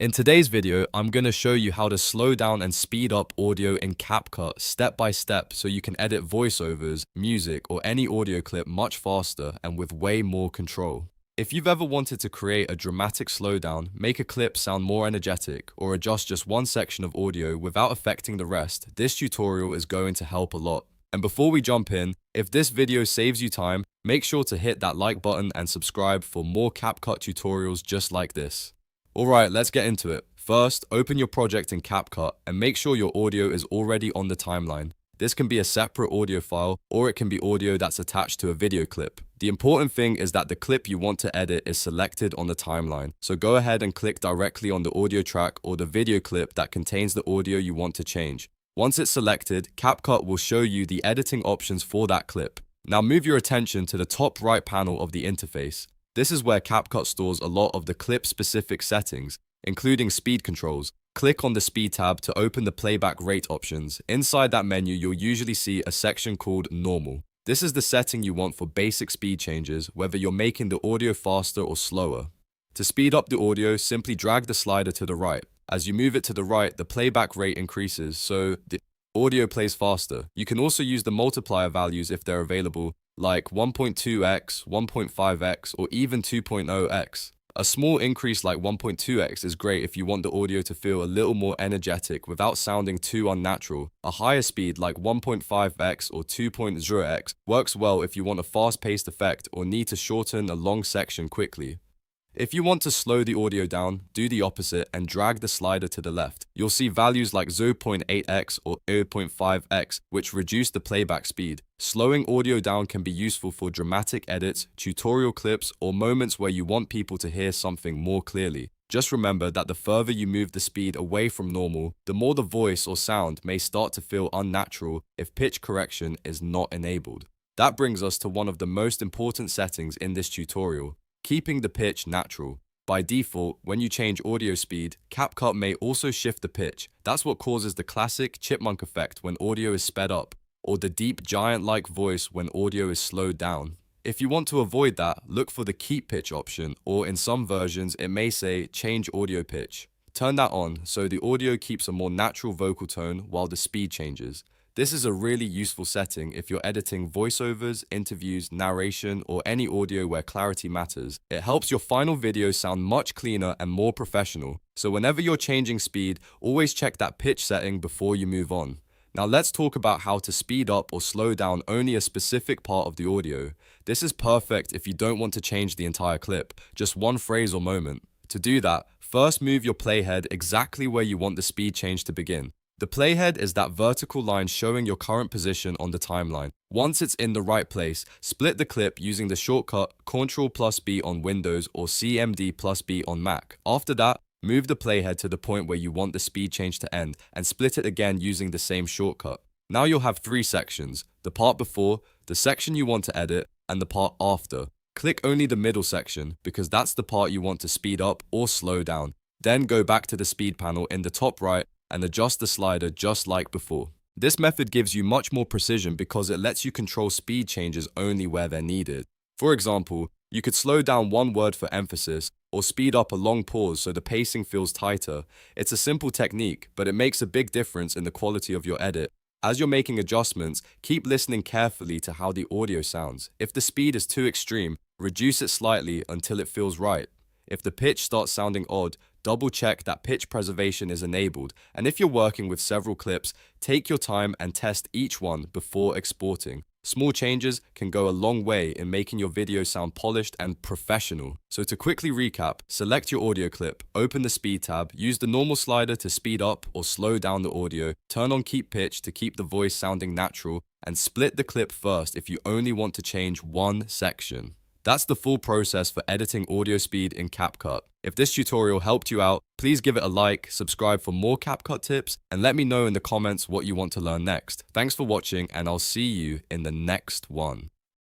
In today's video, I'm going to show you how to slow down and speed up audio in CapCut step by step so you can edit voiceovers, music, or any audio clip much faster and with way more control. If you've ever wanted to create a dramatic slowdown, make a clip sound more energetic, or adjust just one section of audio without affecting the rest, this tutorial is going to help a lot. And before we jump in, if this video saves you time, make sure to hit that like button and subscribe for more CapCut tutorials just like this. Alright, let's get into it. First, open your project in CapCut and make sure your audio is already on the timeline. This can be a separate audio file, or it can be audio that's attached to a video clip. The important thing is that the clip you want to edit is selected on the timeline. So go ahead and click directly on the audio track or the video clip that contains the audio you want to change. Once it's selected, CapCut will show you the editing options for that clip. Now move your attention to the top right panel of the interface. This is where CapCut stores a lot of the clip-specific settings, including speed controls. Click on the Speed tab to open the playback rate options. Inside that menu, you'll usually see a section called Normal. This is the setting you want for basic speed changes, whether you're making the audio faster or slower. To speed up the audio, simply drag the slider to the right. As you move it to the right, the playback rate increases, so the audio plays faster. You can also use the multiplier values if they're available, like 1.2x, 1.5x, or even 2.0x. A small increase like 1.2x is great if you want the audio to feel a little more energetic without sounding too unnatural. A higher speed like 1.5x or 2.0x works well if you want a fast-paced effect or need to shorten a long section quickly. If you want to slow the audio down, do the opposite and drag the slider to the left. You'll see values like 0.8x or 0.5x, which reduce the playback speed. Slowing audio down can be useful for dramatic edits, tutorial clips, or moments where you want people to hear something more clearly. Just remember that the further you move the speed away from normal, the more the voice or sound may start to feel unnatural if pitch correction is not enabled. That brings us to one of the most important settings in this tutorial: keeping the pitch natural. By default, when you change audio speed, CapCut may also shift the pitch. That's what causes the classic chipmunk effect when audio is sped up, or the deep giant-like voice when audio is slowed down. If you want to avoid that, look for the keep pitch option, or in some versions it may say change audio pitch. Turn that on so the audio keeps a more natural vocal tone while the speed changes. This is a really useful setting if you're editing voiceovers, interviews, narration, or any audio where clarity matters. It helps your final video sound much cleaner and more professional. So whenever you're changing speed, always check that pitch setting before you move on. Now let's talk about how to speed up or slow down only a specific part of the audio. This is perfect if you don't want to change the entire clip, just one phrase or moment. To do that, first move your playhead exactly where you want the speed change to begin. The playhead is that vertical line showing your current position on the timeline. Once it's in the right place, split the clip using the shortcut Ctrl+B on Windows or CMD+B on Mac. After that, move the playhead to the point where you want the speed change to end and split it again using the same shortcut. Now you'll have three sections: the part before, the section you want to edit, and the part after. Click only the middle section because that's the part you want to speed up or slow down. Then go back to the speed panel in the top right and adjust the slider just like before. This method gives you much more precision because it lets you control speed changes only where they're needed. For example, you could slow down one word for emphasis or speed up a long pause so the pacing feels tighter. It's a simple technique, but it makes a big difference in the quality of your edit. As you're making adjustments, keep listening carefully to how the audio sounds. If the speed is too extreme, reduce it slightly until it feels right. If the pitch starts sounding odd, double check that pitch preservation is enabled, and if you're working with several clips, take your time and test each one before exporting. Small changes can go a long way in making your video sound polished and professional. So to quickly recap, select your audio clip, open the speed tab, use the normal slider to speed up or slow down the audio, turn on keep pitch to keep the voice sounding natural, and split the clip first if you only want to change one section. That's the full process for editing audio speed in CapCut. If this tutorial helped you out, please give it a like, subscribe for more CapCut tips, and let me know in the comments what you want to learn next. Thanks for watching, and I'll see you in the next one.